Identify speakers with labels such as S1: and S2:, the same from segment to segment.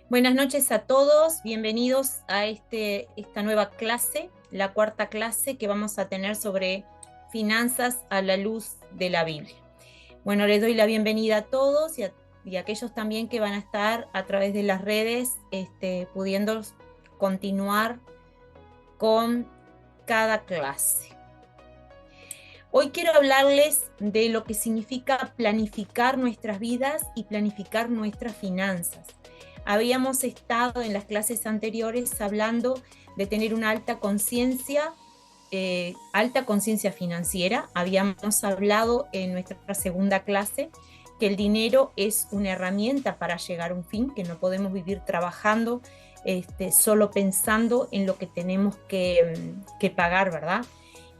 S1: Buenas noches a todos, bienvenidos a esta nueva clase, la cuarta clase que vamos a tener sobre finanzas a la luz de la Biblia. Bueno, les doy la bienvenida a todos y a aquellos también que van a estar a través de las redes pudiendo continuar con cada clase. Hoy quiero hablarles de lo que significa planificar nuestras vidas y planificar nuestras finanzas. Habíamos estado en las clases anteriores hablando de tener una alta conciencia financiera. Habíamos hablado en nuestra segunda clase que el dinero es una herramienta para llegar a un fin, que no podemos vivir trabajando solo pensando en lo que tenemos que pagar, ¿verdad?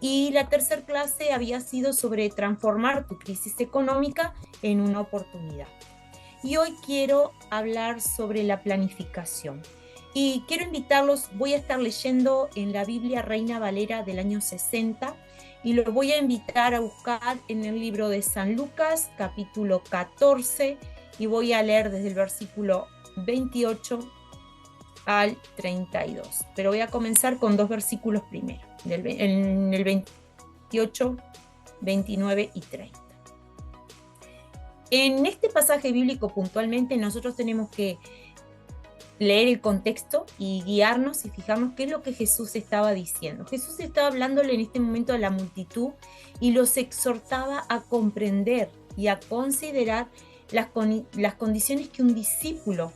S1: Y la tercera clase había sido sobre transformar tu crisis económica en una oportunidad. Y hoy quiero hablar sobre la planificación. Y quiero invitarlos, voy a estar leyendo en la Biblia Reina Valera del año 60 y los voy a invitar a buscar en el libro de San Lucas, capítulo 14, y voy a leer desde el versículo 28 al 32. Pero voy a comenzar con dos versículos primero, en el 28, 29 y 30. En este pasaje bíblico puntualmente nosotros tenemos que leer el contexto y guiarnos y fijarnos qué es lo que Jesús estaba diciendo. Jesús estaba hablándole en este momento a la multitud y los exhortaba a comprender y a considerar las condiciones que un discípulo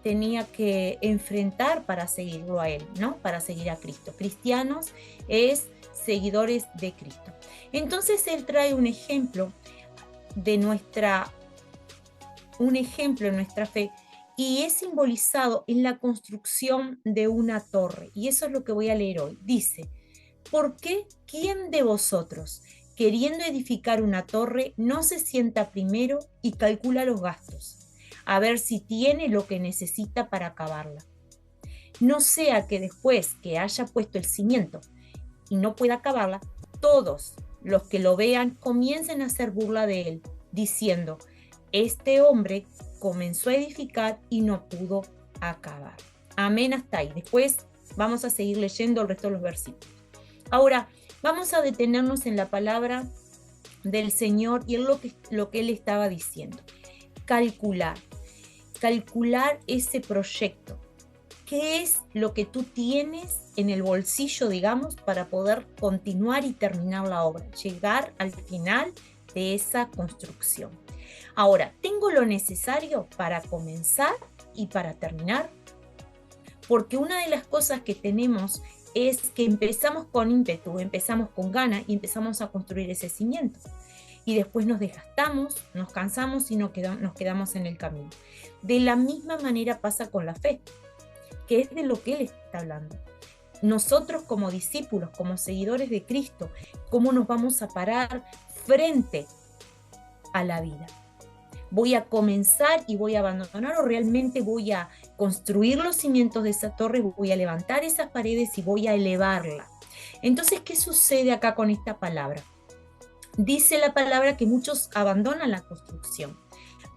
S1: tenía que enfrentar para seguirlo a él, ¿no? Para seguir a Cristo. Cristianos es seguidores de Cristo. Entonces él trae un ejemplo en nuestra fe y es simbolizado en la construcción de una torre. Y eso es lo que voy a leer hoy. Dice, ¿por qué quién de vosotros, queriendo edificar una torre, no se sienta primero y calcula los gastos, a ver si tiene lo que necesita para acabarla? No sea que después que haya puesto el cimiento y no pueda acabarla, todos los que lo vean comiencen a hacer burla de él, diciendo, este hombre comenzó a edificar y no pudo acabar. Amén, hasta ahí. Después vamos a seguir leyendo el resto de los versículos. Ahora, vamos a detenernos en la palabra del Señor y en lo que Él estaba diciendo. Calcular ese proyecto. ¿Qué es lo que tú tienes en el bolsillo, digamos, para poder continuar y terminar la obra? Llegar al final de esa construcción. Ahora, ¿tengo lo necesario para comenzar y para terminar? Porque una de las cosas que tenemos es que empezamos con ímpetu, empezamos con ganas y empezamos a construir ese cimiento. Y después nos desgastamos, nos cansamos y nos quedamos en el camino. De la misma manera pasa con la fe, que es de lo que él está hablando. Nosotros como discípulos, como seguidores de Cristo, ¿cómo nos vamos a parar frente a la vida? ¿Voy a comenzar y voy a abandonar o realmente voy a construir los cimientos de esa torre, voy a levantar esas paredes y voy a elevarla? Entonces, ¿qué sucede acá con esta palabra? Dice la palabra que muchos abandonan la construcción.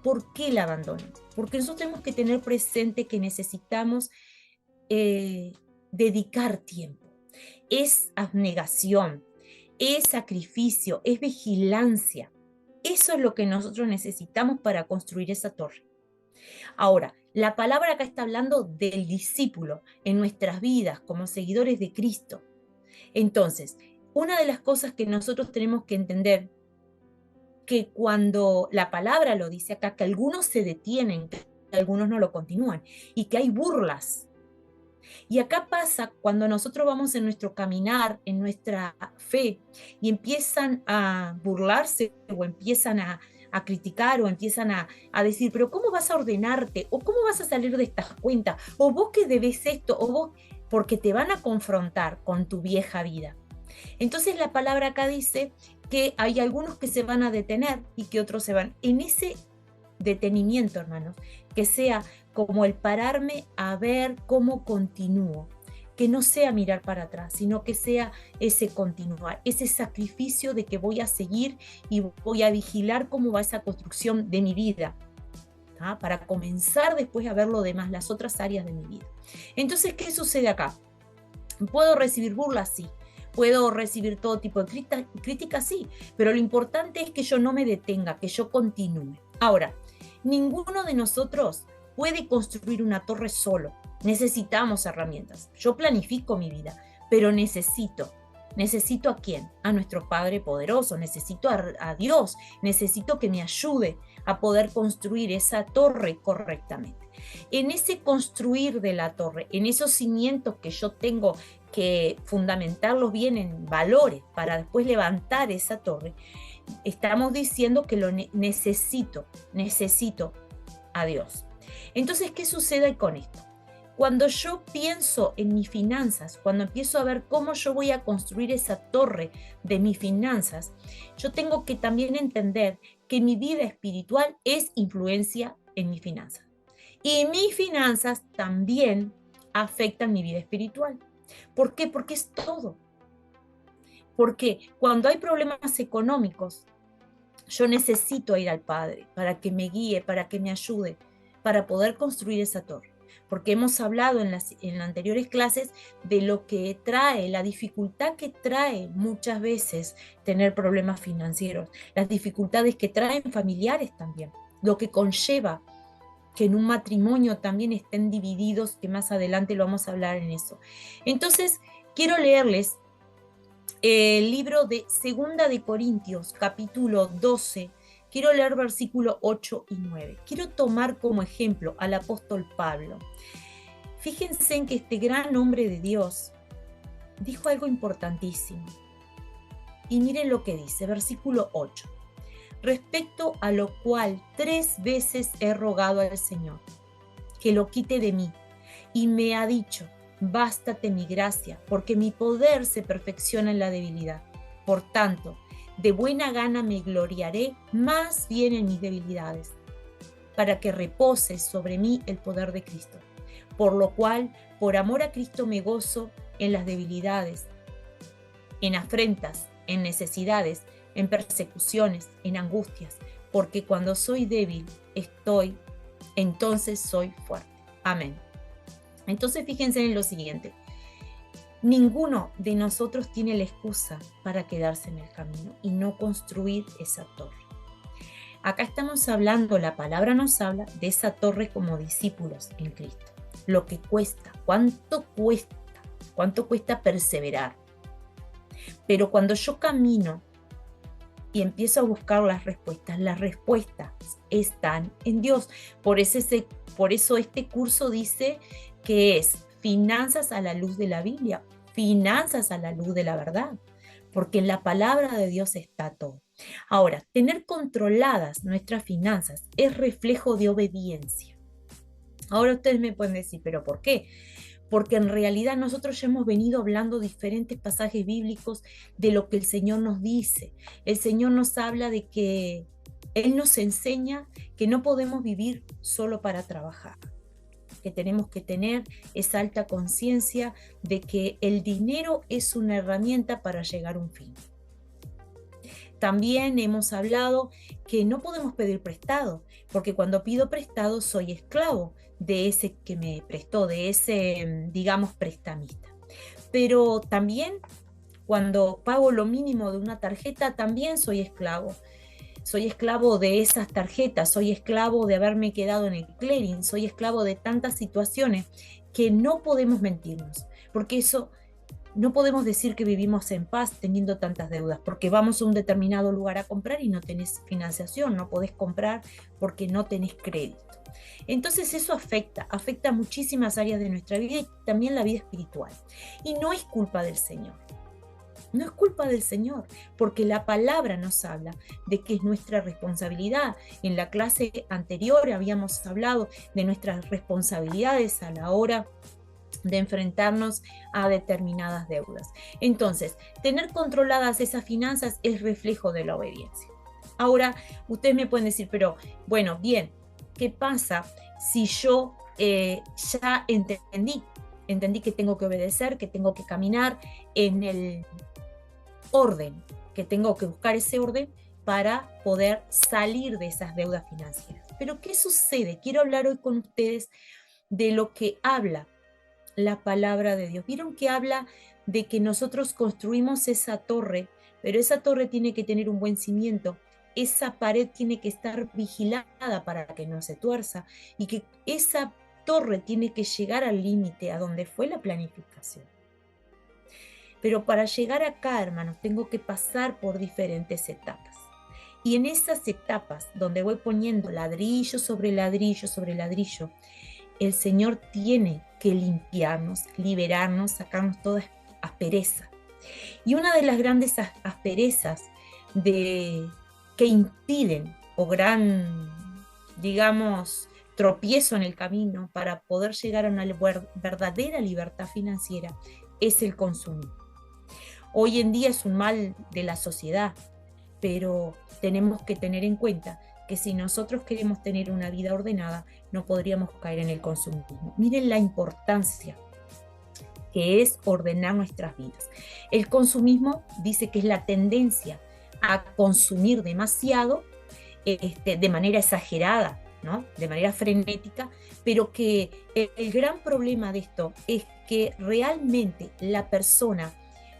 S1: ¿Por qué la abandonan? Porque nosotros tenemos que tener presente que necesitamos dedicar tiempo. Es abnegación, es sacrificio, es vigilancia. Eso es lo que nosotros necesitamos para construir esa torre. Ahora, la palabra acá está hablando del discípulo en nuestras vidas como seguidores de Cristo. Entonces, una de las cosas que nosotros tenemos que entender, que cuando la palabra lo dice acá, que algunos se detienen, que algunos no lo continúan, y que hay burlas. Y acá pasa cuando nosotros vamos en nuestro caminar, en nuestra fe, y empiezan a burlarse o empiezan a criticar o empiezan a decir, pero ¿cómo vas a ordenarte? ¿O cómo vas a salir de estas cuentas? ¿O vos que debes esto? ¿O vos? Porque te van a confrontar con tu vieja vida. Entonces la palabra acá dice que hay algunos que se van a detener y que otros se van. En ese detenimiento, hermanos, que sea como el pararme a ver cómo continúo, que no sea mirar para atrás, sino que sea ese continuar, ese sacrificio de que voy a seguir y voy a vigilar cómo va esa construcción de mi vida. para comenzar después a ver lo demás, las otras áreas de mi vida. Entonces, ¿qué sucede acá? ¿Puedo recibir burlas? Sí. ¿Puedo recibir todo tipo de críticas? Sí. Pero lo importante es que yo no me detenga, que yo continúe. Ahora, ninguno de nosotros puede construir una torre solo. Necesitamos herramientas. Yo planifico mi vida, pero necesito ¿a quién? A nuestro Padre poderoso, necesito a Dios, necesito que me ayude a poder construir esa torre correctamente. En ese construir de la torre, en esos cimientos que yo tengo que fundamentarlos bien en valores para después levantar esa torre, estamos diciendo que lo necesito a Dios. Entonces, ¿qué sucede con esto? Cuando yo pienso en mis finanzas, cuando empiezo a ver cómo yo voy a construir esa torre de mis finanzas, yo tengo que también entender que mi vida espiritual es influencia en mis finanzas. Y mis finanzas también afectan mi vida espiritual. ¿Por qué? Porque es todo. Porque cuando hay problemas económicos, yo necesito ir al Padre para que me guíe, para que me ayude, para poder construir esa torre. Porque hemos hablado en las anteriores clases de lo que trae, la dificultad que trae muchas veces tener problemas financieros, las dificultades que traen familiares también, lo que conlleva que en un matrimonio también estén divididos, que más adelante lo vamos a hablar en eso. Entonces, quiero leerles el libro de Segunda de Corintios, capítulo 12, quiero leer versículos 8 y 9. Quiero tomar como ejemplo al apóstol Pablo. Fíjense en que este gran hombre de Dios dijo algo importantísimo. Y miren lo que dice, versículo 8. Respecto a lo cual 3 veces he rogado al Señor que lo quite de mí, y me ha dicho: bástate mi gracia, porque mi poder se perfecciona en la debilidad. Por tanto, de buena gana me gloriaré más bien en mis debilidades, para que repose sobre mí el poder de Cristo. Por lo cual, por amor a Cristo me gozo en las debilidades, en afrentas, en necesidades, en persecuciones, en angustias, porque cuando soy débil, entonces soy fuerte. Amén. Entonces fíjense en lo siguiente, ninguno de nosotros tiene la excusa para quedarse en el camino y no construir esa torre. Acá estamos hablando, la palabra nos habla de esa torre como discípulos en Cristo. Lo que cuesta, cuánto cuesta perseverar. Pero cuando yo camino y empiezo a buscar las respuestas están en Dios. Por eso este curso dice que es finanzas a la luz de la Biblia, finanzas a la luz de la verdad, porque en la palabra de Dios está todo. Ahora, tener controladas nuestras finanzas es reflejo de obediencia. Ahora ustedes me pueden decir, ¿pero por qué? Porque en realidad nosotros ya hemos venido hablando diferentes pasajes bíblicos de lo que el Señor nos dice. El Señor nos habla de que Él nos enseña que no podemos vivir solo para trabajar, que tenemos que tener esa alta conciencia de que el dinero es una herramienta para llegar a un fin. También hemos hablado que no podemos pedir prestado, porque cuando pido prestado soy esclavo de ese que me prestó, de ese, digamos, prestamista. Pero también cuando pago lo mínimo de una tarjeta, también soy esclavo. Soy esclavo de esas tarjetas, soy esclavo de haberme quedado en el clearing, soy esclavo de tantas situaciones que no podemos mentirnos, porque eso no podemos decir que vivimos en paz teniendo tantas deudas, porque vamos a un determinado lugar a comprar y no tenés financiación, no podés comprar porque no tenés crédito. Entonces eso afecta muchísimas áreas de nuestra vida y también la vida espiritual. Y no es culpa del Señor. No es culpa del Señor, porque la palabra nos habla de que es nuestra responsabilidad. En la clase anterior habíamos hablado de nuestras responsabilidades a la hora de enfrentarnos a determinadas deudas. Entonces, tener controladas esas finanzas es reflejo de la obediencia. Ahora, ustedes me pueden decir, pero bueno, bien, ¿qué pasa si yo ya entendí que tengo que obedecer, que tengo que caminar en el orden, que tengo que buscar ese orden para poder salir de esas deudas financieras? Pero ¿qué sucede? Quiero hablar hoy con ustedes de lo que habla la palabra de Dios. Vieron que habla de que nosotros construimos esa torre, pero esa torre tiene que tener un buen cimiento. Esa pared tiene que estar vigilada para que no se tuerza y que esa torre tiene que llegar al límite a donde fue la planificación. Pero para llegar acá, hermanos, tengo que pasar por diferentes etapas. Y en esas etapas, donde voy poniendo ladrillo sobre ladrillo sobre ladrillo, el Señor tiene que limpiarnos, liberarnos, sacarnos toda aspereza. Y una de las grandes asperezas que impiden o gran, digamos, tropiezo en el camino para poder llegar a una verdadera libertad financiera es el consumo. Hoy en día es un mal de la sociedad, pero tenemos que tener en cuenta que si nosotros queremos tener una vida ordenada, no podríamos caer en el consumismo. Miren la importancia que es ordenar nuestras vidas. El consumismo dice que es la tendencia a consumir demasiado, de manera exagerada, ¿no? De manera frenética, pero que el gran problema de esto es que realmente la persona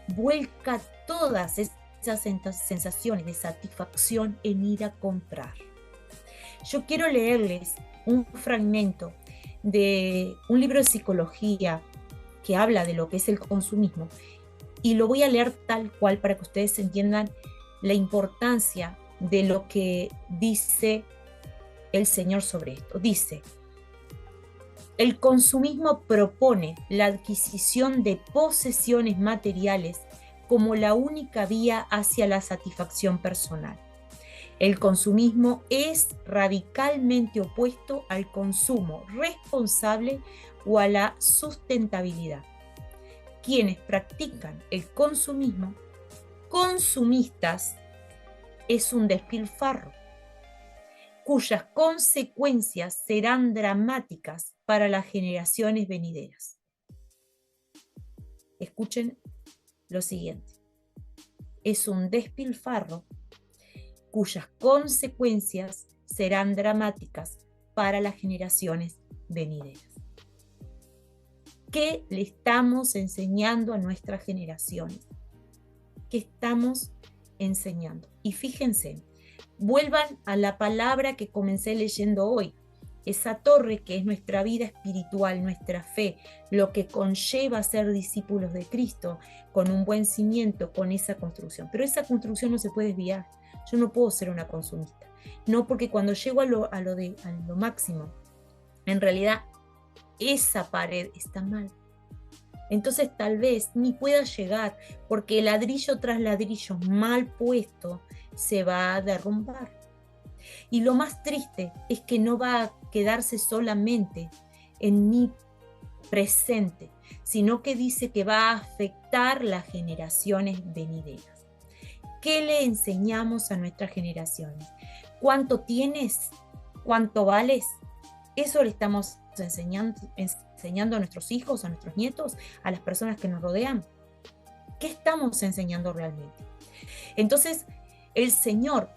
S1: vuelca todas esas sensaciones de satisfacción en ir a comprar. Yo quiero leerles un fragmento de un libro de psicología que habla de lo que es el consumismo y lo voy a leer tal cual para que ustedes entiendan la importancia de lo que dice el Señor sobre esto. Dice: el consumismo propone la adquisición de posesiones materiales como la única vía hacia la satisfacción personal. El consumismo es radicalmente opuesto al consumo responsable o a la sustentabilidad. Quienes practican el consumismo, consumistas, es un despilfarro, cuyas consecuencias serán dramáticas para las generaciones venideras. Escuchen lo siguiente: es un despilfarro cuyas consecuencias serán dramáticas para las generaciones venideras. ¿Qué le estamos enseñando a nuestras generaciones? ¿Qué estamos enseñando? Y fíjense, vuelvan a la palabra que comencé leyendo hoy. Esa torre que es nuestra vida espiritual, nuestra fe, lo que conlleva ser discípulos de Cristo, con un buen cimiento, con esa construcción. Pero esa construcción no se puede desviar. Yo no puedo ser una consumista. No, porque cuando llego a lo máximo, en realidad esa pared está mal. Entonces tal vez ni pueda llegar, porque ladrillo tras ladrillo mal puesto se va a derrumbar. Y lo más triste es que no va a quedarse solamente en mi presente, sino que dice que va a afectar las generaciones venideras. ¿Qué le enseñamos a nuestras generaciones? ¿Cuánto tienes? ¿Cuánto vales? Eso le estamos enseñando a nuestros hijos, a nuestros nietos, a las personas que nos rodean. ¿Qué estamos enseñando realmente? Entonces, el Señor,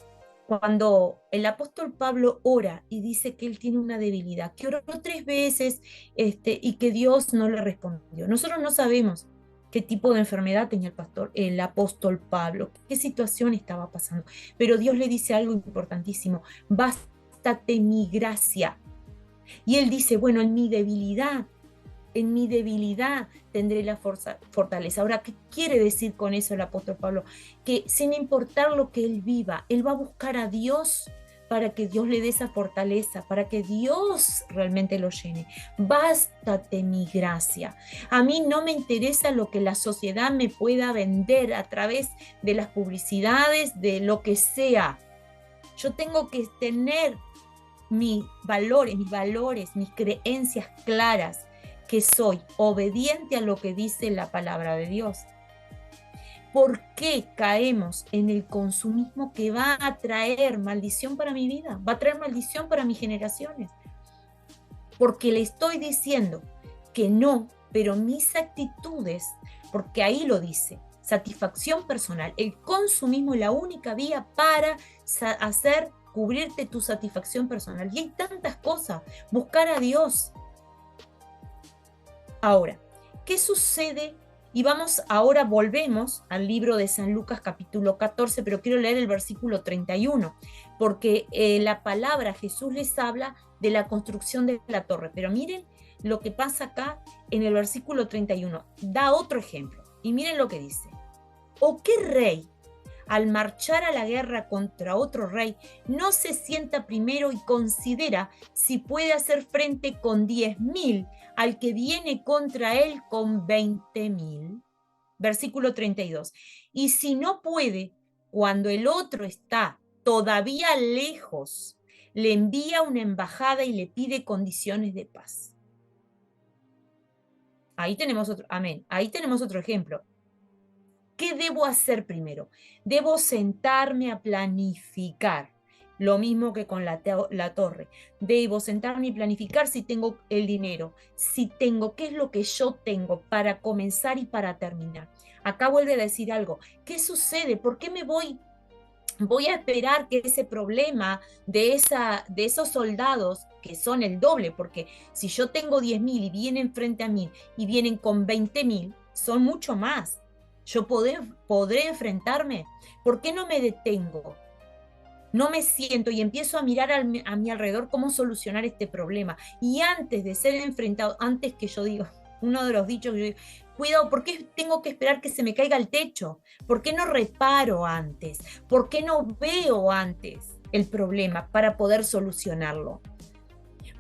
S1: cuando el apóstol Pablo ora y dice que él tiene una debilidad, que oró 3 veces y que Dios no le respondió. Nosotros no sabemos qué tipo de enfermedad tenía el apóstol Pablo, qué situación estaba pasando, pero Dios le dice algo importantísimo: bástate mi gracia. Y él dice, bueno, en mi debilidad tendré la fortaleza. Ahora, ¿qué quiere decir con eso el apóstol Pablo? Que sin importar lo que él viva, él va a buscar a Dios para que Dios le dé esa fortaleza, para que Dios realmente lo llene. Bástate mi gracia. A mí no me interesa lo que la sociedad me pueda vender a través de las publicidades, de lo que sea. Yo tengo que tener mis valores, mis creencias claras, que soy obediente a lo que dice la palabra de Dios. ¿Por qué caemos en el consumismo que va a traer maldición para mi vida? Va a traer maldición para mis generaciones. Porque le estoy diciendo que no, pero mis actitudes, porque ahí lo dice, satisfacción personal. El consumismo es la única vía para hacer descubrirte tu satisfacción personal. Y hay tantas cosas, buscar a Dios. Ahora, ¿qué sucede? Y ahora volvemos al libro de San Lucas capítulo 14, pero quiero leer el versículo 31, porque la palabra Jesús les habla de la construcción de la torre. Pero miren lo que pasa acá en el versículo 31. Da otro ejemplo. Y miren lo que dice. ¿O qué rey, al marchar a la guerra contra otro rey, no se sienta primero y considera si puede hacer frente con 10.000 al que viene contra él con 20.000? Versículo 32. Y si no puede, cuando el otro está todavía lejos, le envía una embajada y le pide condiciones de paz. Ahí tenemos otro, amén. Ahí tenemos otro ejemplo. ¿Qué debo hacer primero? Debo sentarme a planificar. Lo mismo que con la torre. Debo sentarme y planificar si tengo el dinero, si tengo, qué es lo que yo tengo para comenzar y para terminar. Acá vuelve a decir algo. ¿Qué sucede? ¿Por qué me voy a esperar que ese problema de esos soldados, que son el doble, porque si yo tengo 10.000 y vienen frente a mí y vienen con 20.000, son mucho más? ¿Yo podré enfrentarme? ¿Por qué no me detengo? No me siento y empiezo a mirar a mi alrededor cómo solucionar este problema. Y antes de ser enfrentado, antes que yo digo, uno de los dichos que yo digo, cuidado, ¿por qué tengo que esperar que se me caiga el techo? ¿Por qué no reparo antes? ¿Por qué no veo antes el problema para poder solucionarlo?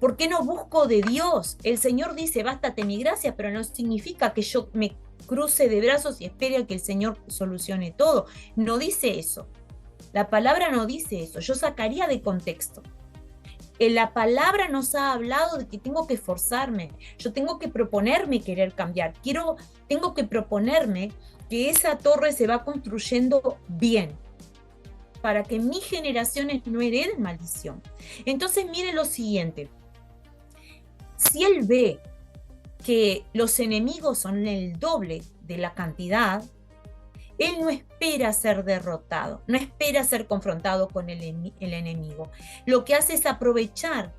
S1: ¿Por qué no busco de Dios? El Señor dice, bástate mi gracia, pero no significa que yo me cruce de brazos y espere a que el Señor solucione todo. No dice eso. La palabra no dice eso. Yo sacaría de contexto. La palabra nos ha hablado de que tengo que esforzarme. Yo tengo que proponerme querer cambiar. Tengo que proponerme que esa torre se va construyendo bien, para que mis generaciones no hereden maldición. Entonces, mire lo siguiente. Si él ve que los enemigos son el doble de la cantidad, él no espera ser derrotado, no espera ser confrontado con el enemigo. Lo que hace es aprovechar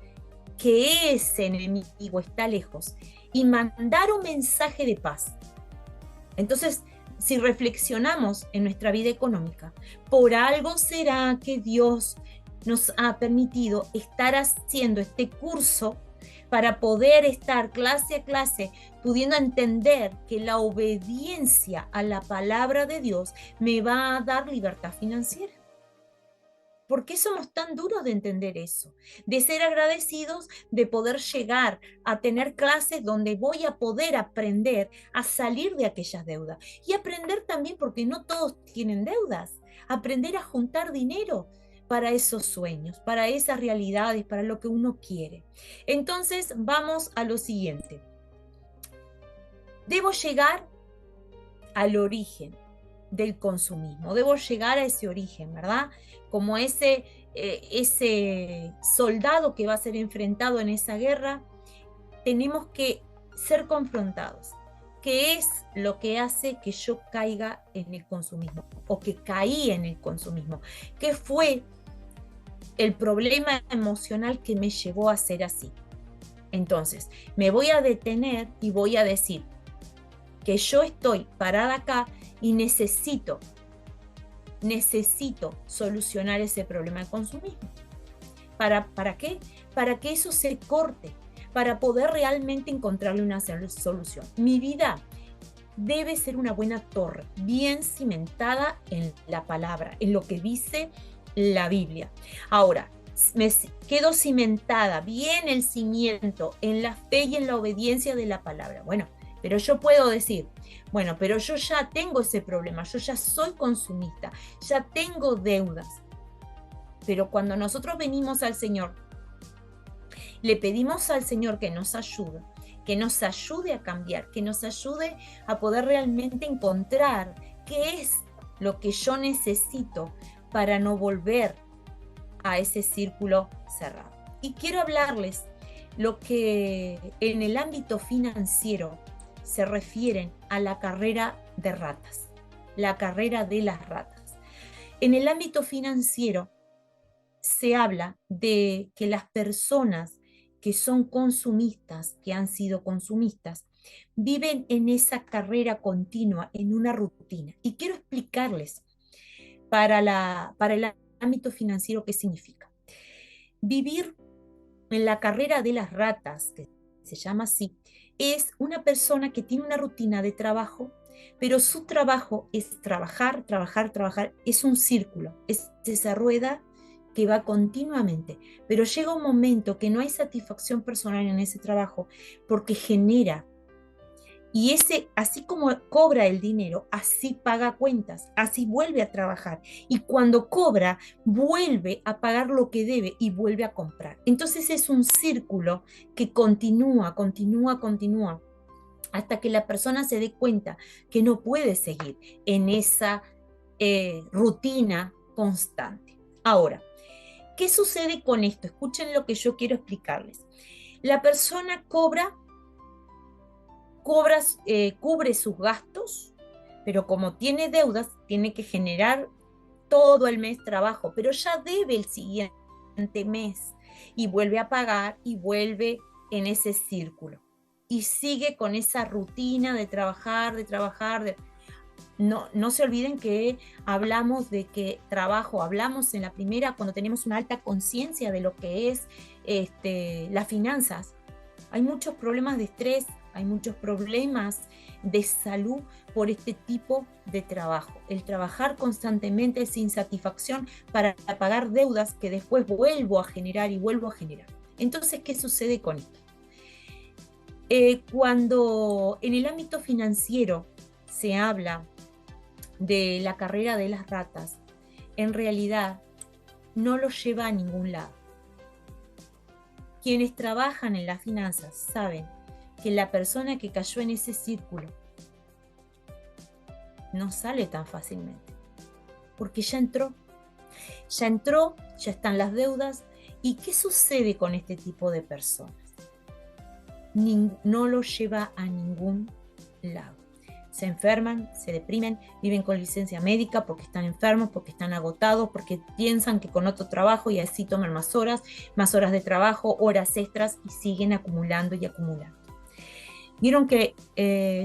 S1: que ese enemigo está lejos y mandar un mensaje de paz. Entonces, si reflexionamos en nuestra vida económica, por algo será que Dios nos ha permitido estar haciendo este curso para poder estar clase a clase, pudiendo entender que la obediencia a la palabra de Dios me va a dar libertad financiera. ¿Por qué somos tan duros de entender eso? De ser agradecidos, de poder llegar a tener clases donde voy a poder aprender a salir de aquellas deudas. Y aprender también, porque no todos tienen deudas, aprender a juntar dinero para esos sueños, para esas realidades, para lo que uno quiere. Entonces, vamos a lo siguiente. Debo llegar al origen del consumismo. Debo llegar a ese origen, ¿verdad? Como ese soldado que va a ser enfrentado en esa guerra, tenemos que ser confrontados. ¿Qué es lo que hace que yo caiga en el consumismo o que caí en el consumismo? ¿Qué fue el problema emocional que me llevó a ser así? Entonces, me voy a detener y voy a decir que yo estoy parada acá y necesito solucionar ese problema de consumismo. ¿Para qué? Para que eso se corte, para poder realmente encontrarle una solución. Mi vida debe ser una buena torre, bien cimentada en la palabra, en lo que dice la Biblia. Ahora, me quedo cimentada, bien el cimiento, en la fe y en la obediencia de la palabra. Bueno, pero yo puedo decir, bueno, pero yo ya tengo ese problema, yo ya soy consumista, ya tengo deudas. Pero cuando nosotros venimos al Señor, le pedimos al Señor que nos ayude a cambiar, que nos ayude a poder realmente encontrar qué es lo que yo necesito para no volver a ese círculo cerrado. Y quiero hablarles lo que en el ámbito financiero se refieren a la carrera de ratas, la carrera de las ratas. En el ámbito financiero se habla de que las personas que son consumistas, que han sido consumistas, viven en esa carrera continua, en una rutina. Y quiero explicarles para el ámbito financiero qué significa. Vivir en la carrera de las ratas, que se llama así, es una persona que tiene una rutina de trabajo, pero su trabajo es trabajar, trabajar, trabajar. Es un círculo, es esa rueda que va continuamente, pero llega un momento que no hay satisfacción personal en ese trabajo porque genera, y ese, así como cobra el dinero, así paga cuentas, así vuelve a trabajar. Y cuando cobra, vuelve a pagar lo que debe y vuelve a comprar. Entonces es un círculo que continúa, continúa, continúa, hasta que la persona se dé cuenta que no puede seguir en esa rutina constante. Ahora, ¿qué sucede con esto? Escuchen lo que yo quiero explicarles. La persona cubre sus gastos, pero como tiene deudas, tiene que generar todo el mes trabajo, pero ya debe el siguiente mes y vuelve a pagar y vuelve en ese círculo. Y sigue con esa rutina de trabajar, de trabajar. No, no se olviden que hablamos de que trabajo, hablamos en la primera cuando tenemos una alta conciencia de lo que es las finanzas. Hay muchos problemas de estrés, hay muchos problemas de salud por este tipo de trabajo. El trabajar constantemente sin satisfacción para pagar deudas que después vuelvo a generar y vuelvo a generar. Entonces, ¿qué sucede con esto? Cuando en el ámbito financiero se habla de la carrera de las ratas, en realidad no lo lleva a ningún lado. Quienes trabajan en las finanzas saben que la persona que cayó en ese círculo no sale tan fácilmente, porque ya entró, ya están las deudas. ¿Y qué sucede con este tipo de personas? No lo lleva a ningún lado. Se enferman, se deprimen, viven con licencia médica porque están enfermos, porque están agotados, porque piensan que con otro trabajo y así toman más horas de trabajo, horas extras y siguen acumulando y acumulando. Vieron que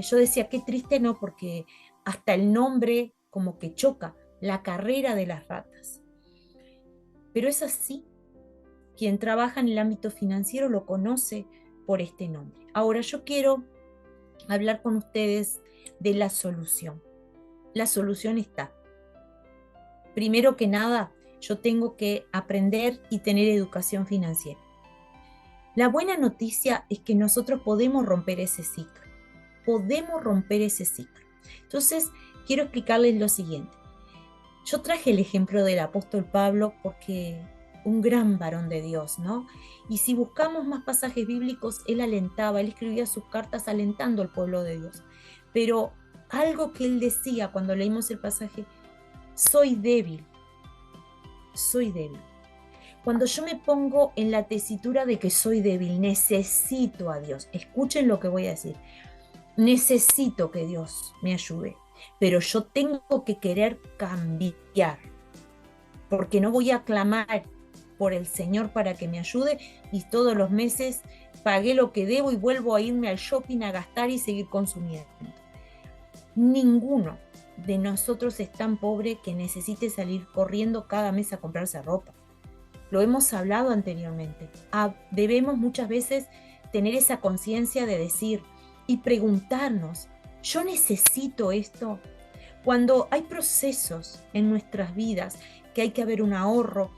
S1: yo decía, qué triste, ¿no? Porque hasta el nombre como que choca, la carrera de las ratas. Pero es así. Quien trabaja en el ámbito financiero lo conoce por este nombre. Ahora yo quiero hablar con ustedes de la solución. La solución está. Primero que nada, yo tengo que aprender y tener educación financiera. La buena noticia es que nosotros podemos romper ese ciclo. Podemos romper ese ciclo. Entonces, quiero explicarles lo siguiente. Yo traje el ejemplo del apóstol Pablo porque un gran varón de Dios, ¿no? Y si buscamos más pasajes bíblicos, él alentaba, él escribía sus cartas alentando al pueblo de Dios. Pero algo que él decía cuando leímos el pasaje, soy débil, soy débil. Cuando yo me pongo en la tesitura de que soy débil, necesito a Dios. Escuchen lo que voy a decir. Necesito que Dios me ayude, pero yo tengo que querer cambiar, porque no voy a clamar por el Señor para que me ayude y todos los meses pagué lo que debo y vuelvo a irme al shopping a gastar y seguir consumiendo. Ninguno de nosotros es tan pobre que necesite salir corriendo cada mes a comprarse ropa. Lo hemos hablado anteriormente. Debemos muchas veces tener esa conciencia de decir y preguntarnos, ¿yo necesito esto? Cuando hay procesos en nuestras vidas que hay que haber un ahorro,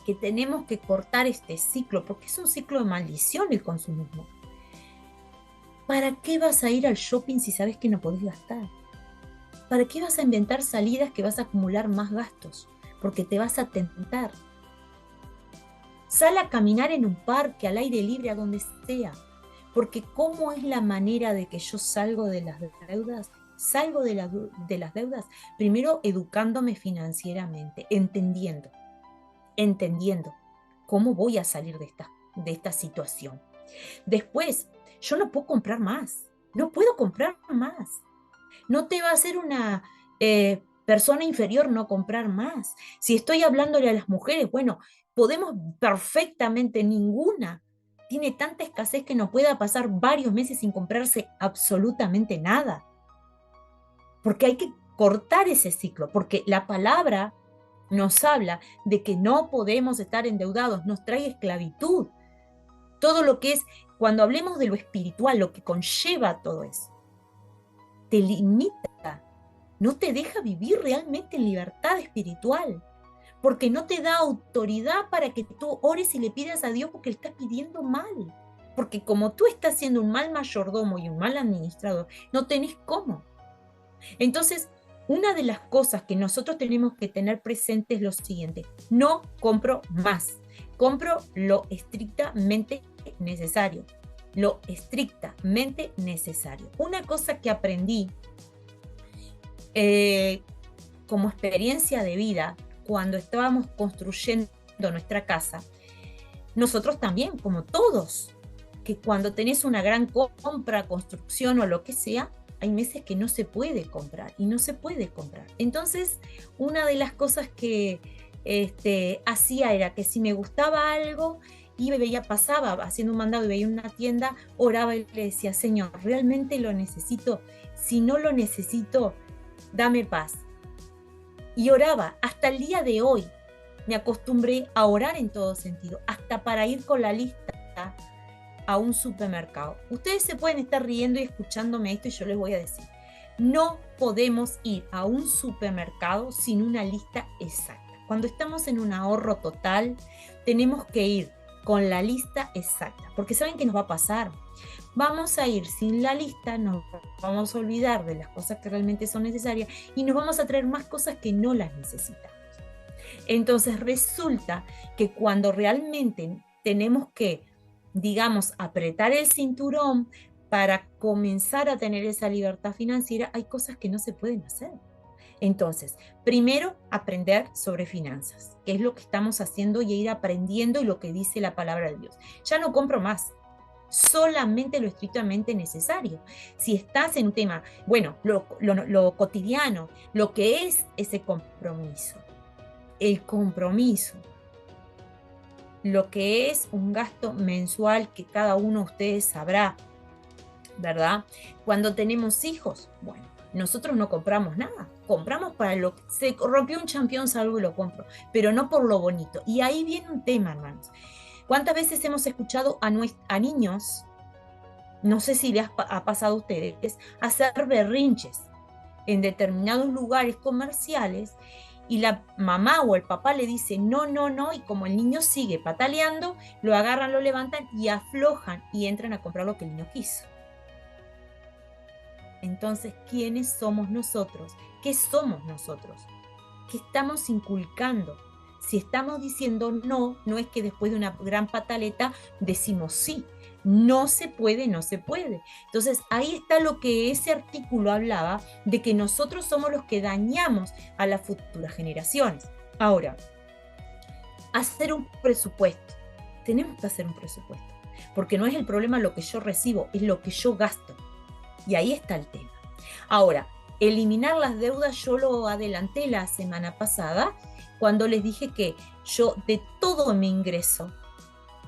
S1: que tenemos que cortar este ciclo, porque es un ciclo de maldición el consumismo. ¿Para qué vas a ir al shopping si sabes que no podés gastar? ¿Para qué vas a inventar salidas que vas a acumular más gastos? Porque te vas a tentar. Sal a caminar en un parque, al aire libre, a donde sea. Porque ¿cómo es la manera de que yo salgo de las deudas? Salgo de las deudas primero educándome financieramente, entendiendo cómo voy a salir de esta situación. Después, yo no puedo comprar más, no puedo comprar más. No te va a hacer una Persona inferior, no comprar más. Si estoy hablándole a las mujeres, bueno, podemos perfectamente, ninguna tiene tanta escasez que no pueda pasar varios meses sin comprarse absolutamente nada. Porque hay que cortar ese ciclo, porque la palabra nos habla de que no podemos estar endeudados, nos trae esclavitud. Todo lo que es, cuando hablemos de lo espiritual, lo que conlleva todo eso, te limita, no te deja vivir realmente en libertad espiritual, porque no te da autoridad para que tú ores y le pidas a Dios porque le estás pidiendo mal. Porque como tú estás siendo un mal mayordomo y un mal administrador, no tenés cómo. Entonces, una de las cosas que nosotros tenemos que tener presente es lo siguiente: no compro más, compro lo estrictamente necesario, lo estrictamente necesario. Una cosa que aprendí como experiencia de vida cuando estábamos construyendo nuestra casa, nosotros también, como todos, que cuando tenés una gran compra, construcción o lo que sea, hay meses que no se puede comprar y no se puede comprar. Entonces, una de las cosas que hacía era que si me gustaba algo y me veía, pasaba haciendo un mandado y veía una tienda, oraba y le decía: Señor, ¿realmente lo necesito? Si no lo necesito, dame paz. Y oraba hasta el día de hoy. Me acostumbré a orar en todo sentido, hasta para ir con la lista a un supermercado. Ustedes se pueden estar riendo y escuchándome esto y yo les voy a decir: no podemos ir a un supermercado sin una lista exacta. Cuando estamos en un ahorro total, tenemos que ir con la lista exacta, porque ¿saben qué nos va a pasar? Vamos a ir sin la lista, nos vamos a olvidar de las cosas que realmente son necesarias y nos vamos a traer más cosas que no las necesitamos. Entonces resulta que cuando realmente tenemos que, digamos, apretar el cinturón para comenzar a tener esa libertad financiera, hay cosas que no se pueden hacer. Entonces, primero, aprender sobre finanzas, que es lo que estamos haciendo y ir aprendiendo y lo que dice la palabra de Dios. Ya no compro más, solamente lo estrictamente necesario. Si estás en un tema, bueno, lo cotidiano, lo que es ese compromiso, el compromiso, lo que es un gasto mensual que cada uno de ustedes sabrá, ¿verdad? Cuando tenemos hijos, bueno, nosotros no compramos nada, compramos para lo que se rompió un champión, salgo y lo compro, pero no por lo bonito. Y ahí viene un tema, hermanos. ¿Cuántas veces hemos escuchado a niños, no sé si les ha pasado a ustedes, hacer berrinches en determinados lugares comerciales y la mamá o el papá le dice no, no, no, y como el niño sigue pataleando, lo agarran, lo levantan y aflojan y entran a comprar lo que el niño quiso? Entonces, ¿quiénes somos nosotros? ¿Qué somos nosotros? ¿Qué estamos inculcando? Si estamos diciendo no, no es que después de una gran pataleta decimos sí. No se puede, no se puede. Entonces, ahí está lo que ese artículo hablaba, de que nosotros somos los que dañamos a las futuras generaciones. Ahora, hacer un presupuesto. Tenemos que hacer un presupuesto, porque no es el problema lo que yo recibo, es lo que yo gasto. Y ahí está el tema. Ahora, eliminar las deudas, yo lo adelanté la semana pasada, cuando les dije que yo de todo mi ingreso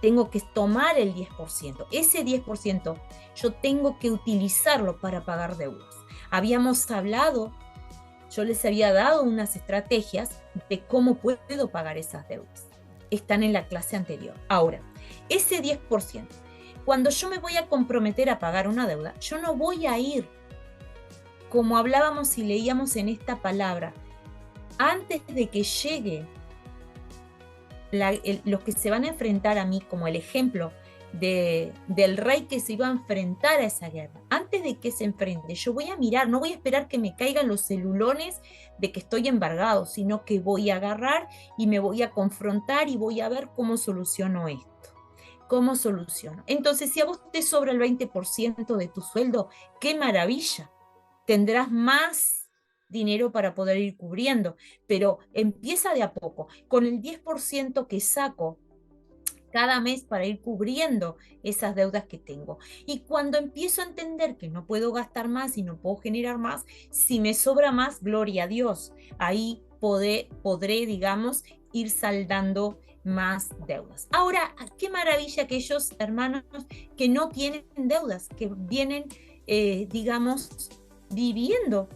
S1: tengo que tomar el 10%. Ese 10% yo tengo que utilizarlo para pagar deudas. Habíamos hablado, yo les había dado unas estrategias de cómo puedo pagar esas deudas. Están en la clase anterior. Ahora, ese 10%, cuando yo me voy a comprometer a pagar una deuda, yo no voy a ir, como hablábamos y leíamos en esta palabra, antes de que llegue los que se van a enfrentar a mí, como el ejemplo del rey que se iba a enfrentar a esa guerra. Antes de que se enfrente, yo voy a mirar, no voy a esperar que me caigan los celulones de que estoy embargado, sino que voy a agarrar y me voy a confrontar y voy a ver cómo soluciono esto. ¿Cómo soluciono? Entonces, si a vos te sobra el 20% de tu sueldo, ¡qué maravilla! Tendrás más dinero para poder ir cubriendo, pero empieza de a poco. Con el 10% que saco cada mes para ir cubriendo esas deudas que tengo. Y cuando empiezo a entender que no puedo gastar más y no puedo generar más, si me sobra más, gloria a Dios, ahí podré, digamos, ir saldando más deudas. Ahora, qué maravilla aquellos hermanos que no tienen deudas, que vienen, digamos, viviendo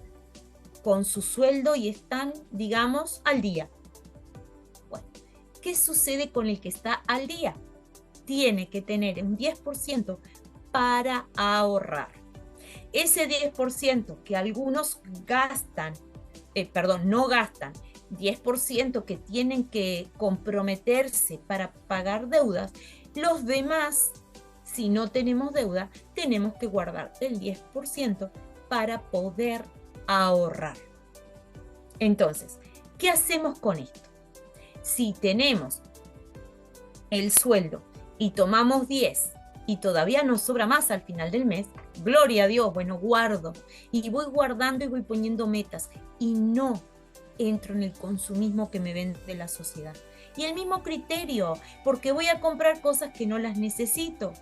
S1: con su sueldo y están, digamos, al día. Bueno, ¿qué sucede con el que está al día? Tiene que tener un 10% para ahorrar. Ese 10% que algunos gastan, perdón, no gastan, 10% que tienen que comprometerse para pagar deudas, los demás, si no tenemos deuda, tenemos que guardar el 10% para poder ahorrar. Entonces, ¿qué hacemos con esto? Si tenemos el sueldo y tomamos 10 y todavía nos sobra más al final del mes, gloria a Dios, bueno, guardo y voy guardando y voy poniendo metas y no entro en el consumismo que me vende la sociedad. Y el mismo criterio, porque voy a comprar cosas que no las necesito.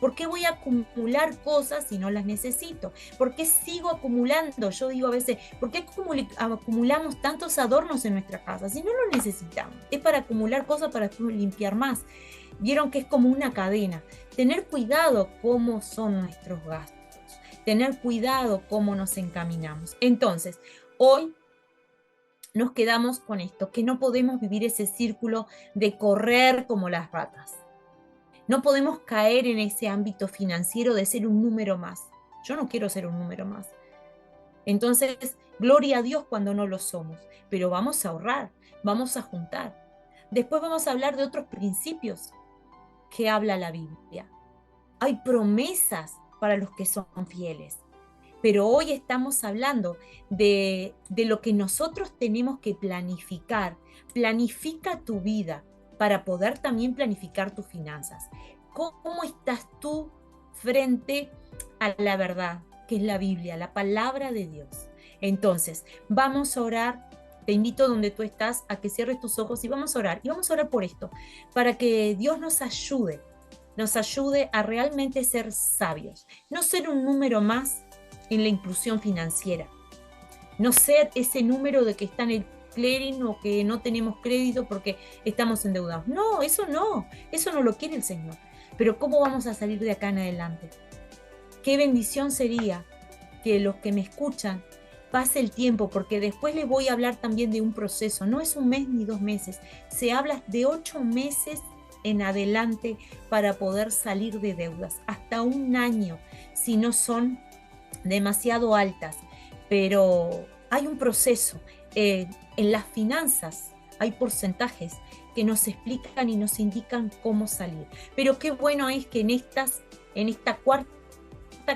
S1: ¿Por qué voy a acumular cosas si no las necesito? ¿Por qué sigo acumulando? Yo digo a veces, ¿por qué acumulamos tantos adornos en nuestra casa si no los necesitamos? Es para acumular cosas para limpiar más. Vieron que es como una cadena. Tener cuidado cómo son nuestros gastos. Tener cuidado cómo nos encaminamos. Entonces, hoy nos quedamos con esto, que no podemos vivir ese círculo de correr como las ratas. No podemos caer en ese ámbito financiero de ser un número más. Yo no quiero ser un número más. Entonces, gloria a Dios cuando no lo somos, pero vamos a ahorrar, vamos a juntar. Después vamos a hablar de otros principios que habla la Biblia. Hay promesas para los que son fieles. Pero hoy estamos hablando de lo que nosotros tenemos que planificar. Planifica tu vida para poder también planificar tus finanzas. ¿Cómo estás tú frente a la verdad, que es la Biblia, la palabra de Dios? Entonces, vamos a orar. Te invito donde tú estás a que cierres tus ojos y vamos a orar. Y vamos a orar por esto, para que Dios nos ayude a realmente ser sabios, no ser un número más en la inclusión financiera, no ser ese número de que está en el clearing o que no tenemos crédito porque estamos endeudados. No, eso no lo quiere el Señor. Pero ¿cómo vamos a salir de acá en adelante? Qué bendición sería que los que me escuchan pase el tiempo, porque después les voy a hablar también de un proceso. No es un mes ni 2 meses, se habla de 8 meses en adelante para poder salir de deudas, hasta 1 año, si no son demasiado altas, pero hay un proceso. En las finanzas hay porcentajes que nos explican y nos indican cómo salir. Pero qué bueno es que en esta cuarta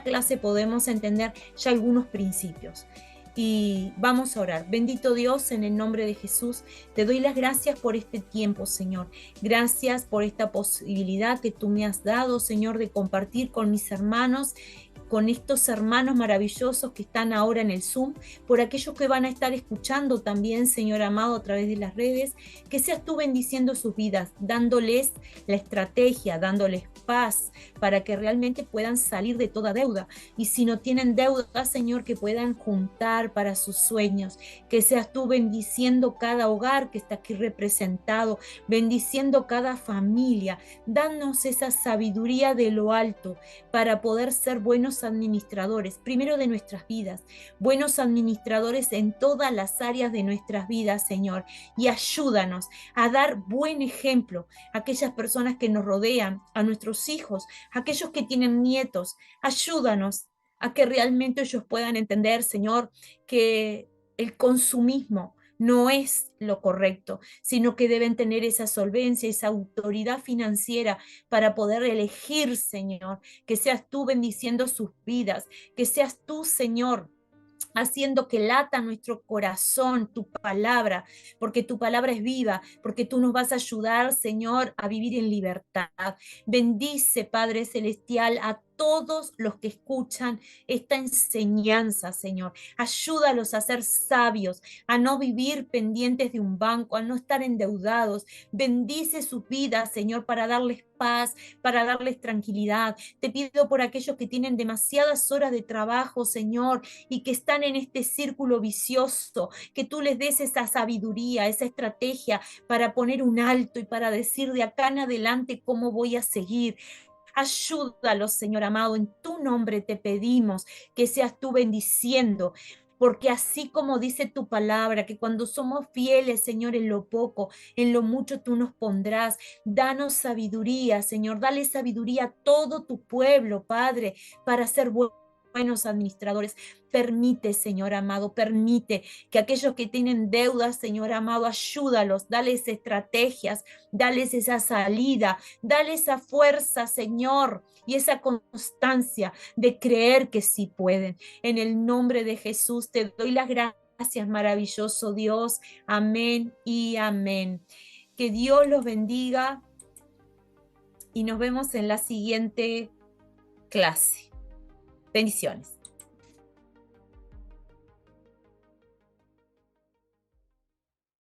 S1: clase podemos entender ya algunos principios. Y vamos a orar. Bendito Dios, en el nombre de Jesús, te doy las gracias por este tiempo, Señor. Gracias por esta posibilidad que tú me has dado, Señor, de compartir con mis hermanos, con estos hermanos maravillosos que están ahora en el Zoom, por aquellos que van a estar escuchando también, Señor amado, a través de las redes, que seas tú bendiciendo sus vidas, dándoles la estrategia, dándoles paz, para que realmente puedan salir de toda deuda. Y si no tienen deuda, Señor, que puedan juntar para sus sueños, que seas tú bendiciendo cada hogar que está aquí representado, bendiciendo cada familia, danos esa sabiduría de lo alto para poder ser buenos administradores, primero de nuestras vidas, buenos administradores en todas las áreas de nuestras vidas, Señor, y ayúdanos a dar buen ejemplo a aquellas personas que nos rodean, a nuestros hijos, a aquellos que tienen nietos. Ayúdanos a que realmente ellos puedan entender, Señor, que el consumismo no es lo correcto, sino que deben tener esa solvencia, esa autoridad financiera para poder elegir, Señor, que seas tú bendiciendo sus vidas, que seas tú, Señor, haciendo que lata nuestro corazón tu palabra, porque tu palabra es viva, porque tú nos vas a ayudar, Señor, a vivir en libertad. Bendice, Padre Celestial, a todos los que escuchan esta enseñanza, Señor. Ayúdalos a ser sabios, a no vivir pendientes de un banco, a no estar endeudados. Bendice sus vidas, Señor, para darles paz, para darles tranquilidad. Te pido por aquellos que tienen demasiadas horas de trabajo, Señor, y que están en este círculo vicioso, que tú les des esa sabiduría, esa estrategia para poner un alto y para decir de acá en adelante cómo voy a seguir. Ayúdalos, Señor amado, en tu nombre te pedimos que seas tú bendiciendo, porque así como dice tu palabra, que cuando somos fieles, Señor, en lo poco, en lo mucho tú nos pondrás. Danos sabiduría, Señor, dale sabiduría a todo tu pueblo, Padre, para ser buenos administradores. Permite, Señor amado, permite que aquellos que tienen deudas, Señor amado, ayúdalos, dales estrategias, dales esa salida, dale esa fuerza, Señor, y esa constancia de creer que sí pueden. En el nombre de Jesús te doy las gracias, maravilloso Dios. Amén y amén. Que Dios los bendiga y nos vemos en la siguiente clase. Bendiciones.